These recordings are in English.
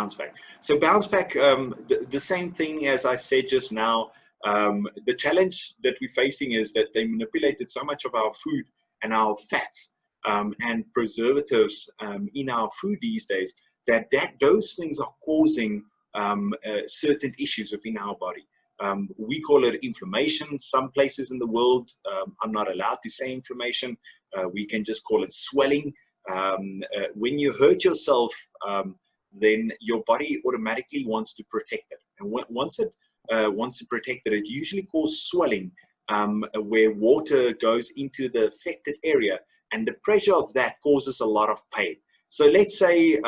BounceBack. So BounceBack, the same thing as I said just now. The challenge that we're facing is that they manipulated so much of our food and our fats and preservatives in our food these days that those things are causing certain issues within our body. We call it inflammation. Some places in the world, I'm not allowed to say inflammation. We can just call it swelling. When you hurt yourself, then your body automatically wants to protect it. And once it wants to protect it, it usually causes swelling, where water goes into the affected area, and the pressure of that causes a lot of pain. So let's say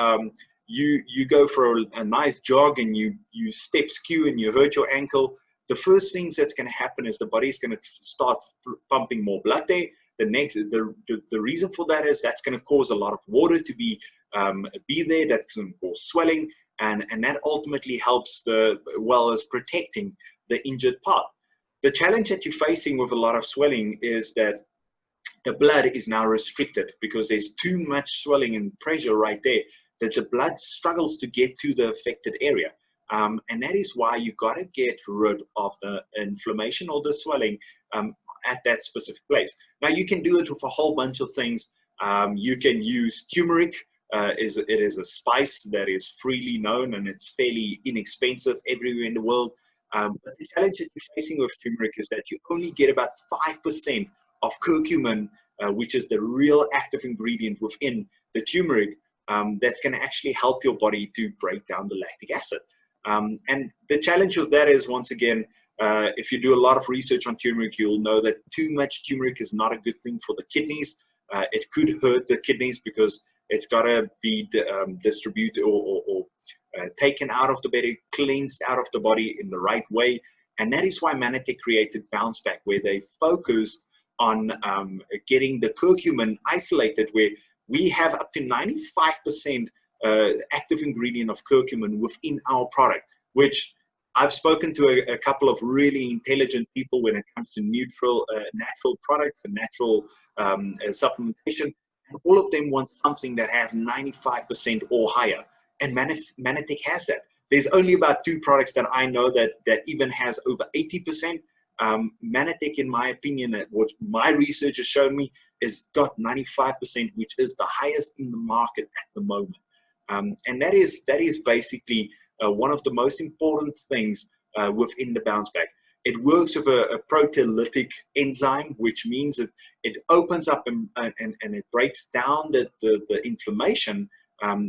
you go for a nice jog and you step skew and you hurt your ankle. The first things that's going to happen is the body is going to start pumping more blood there. The reason for that is that's going to cause a lot of water to be there. That's going to cause swelling, and that ultimately helps as protecting the injured part. The challenge that you're facing with a lot of swelling is that the blood is now restricted because there's too much swelling and pressure right there that the blood struggles to get to the affected area. And that is why you got to get rid of the inflammation or the swelling at that specific place. Now, you can do it with a whole bunch of things. You can use turmeric. It is a spice that is freely known, and it's fairly inexpensive everywhere in the world. But the challenge that you're facing with turmeric is that you only get about 5% of curcumin, which is the real active ingredient within the turmeric, that's going to actually help your body to break down the lactic acid. And the challenge with that is, once again, if you do a lot of research on turmeric, you'll know that too much turmeric is not a good thing for the kidneys. It could hurt the kidneys because it's got to be distributed or taken out of the body, cleansed out of the body in the right way. And that is why Manatech created BounceBack, where they focused on getting the curcumin isolated, where we have up to 95% active ingredient of curcumin within our product, which I've spoken to a couple of really intelligent people when it comes to natural products and natural supplementation, and all of them want something that has 95% or higher, and Manatech has that. There's only about 2 products that I know that even has over 80%. Manatech, in my opinion, what my research has shown me, is got 95%, which is the highest in the market at the moment. And that is basically one of the most important things within the BounceBack. It works with a proteolytic enzyme, which means that it opens up and it breaks down the inflammation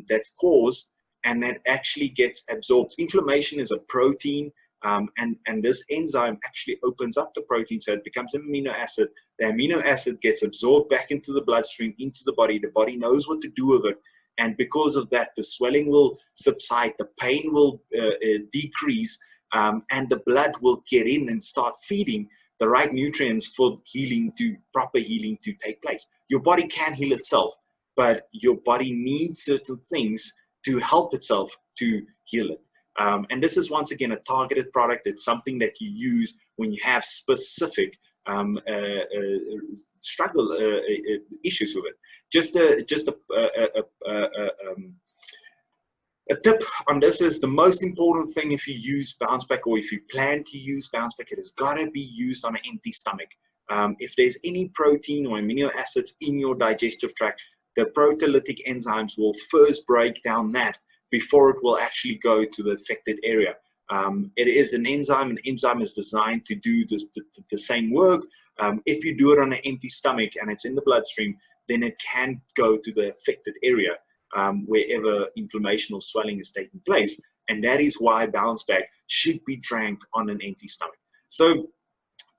that's caused, and that actually gets absorbed. Inflammation is a protein, and this enzyme actually opens up the protein, so it becomes an amino acid. The amino acid gets absorbed back into the bloodstream, into the body. The body knows what to do with it. And because of that, the swelling will subside, the pain will decrease, and the blood will get in and start feeding the right nutrients for proper healing to take place. Your body can heal itself, but your body needs certain things to help itself to heal it. And this is, once again, a targeted product. It's something that you use when you have specific issues with it. Just a tip on this is, the most important thing if you use BounceBack, or if you plan to use BounceBack, it has got to be used on an empty stomach. If there's any protein or amino acids in your digestive tract, the proteolytic enzymes will first break down that before it will actually go to the affected area. It is an enzyme. An enzyme is designed to do the same work. If you do it on an empty stomach and it's in the bloodstream, then it can go to the affected area wherever inflammation or swelling is taking place. And that is why BounceBack should be drank on an empty stomach. So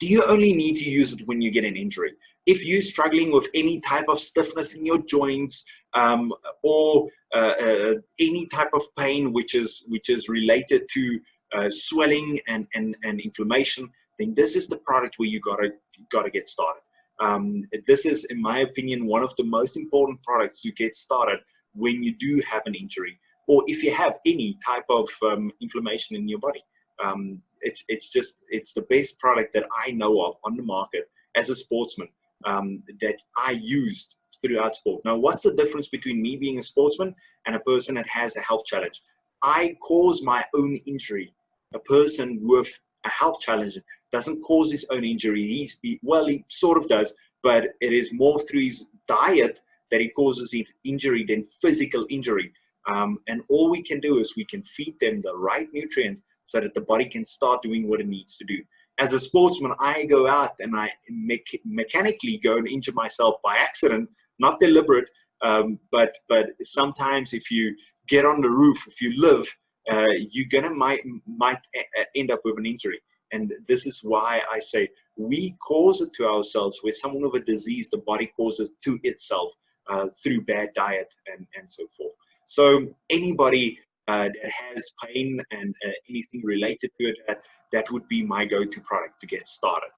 do you only need to use it when you get an injury? If you're struggling with any type of stiffness in your joints, or any type of pain which is related to swelling and inflammation, then this is the product where you gotta get started. This is, in my opinion, one of the most important products to get started when you do have an injury, or if you have any type of inflammation in your body. It's the best product that I know of on the market as a sportsman, that I used throughout sport. Now, what's the difference between me being a sportsman and a person that has a health challenge? I cause my own injury. A person with a health challenge doesn't cause his own injury. Well, he sort of does, but it is more through his diet that he causes his injury than physical injury. And all we can do is we can feed them the right nutrients so that the body can start doing what it needs to do. As a sportsman, I go out and I mechanically go and injure myself by accident, not deliberate, but sometimes if you get on the roof, if you live, you're gonna might end up with an injury. And this is why I say we cause it to ourselves, where someone with a disease, the body causes it to itself through bad diet and so forth. So anybody that has pain and anything related to it, that would be my go-to product to get started.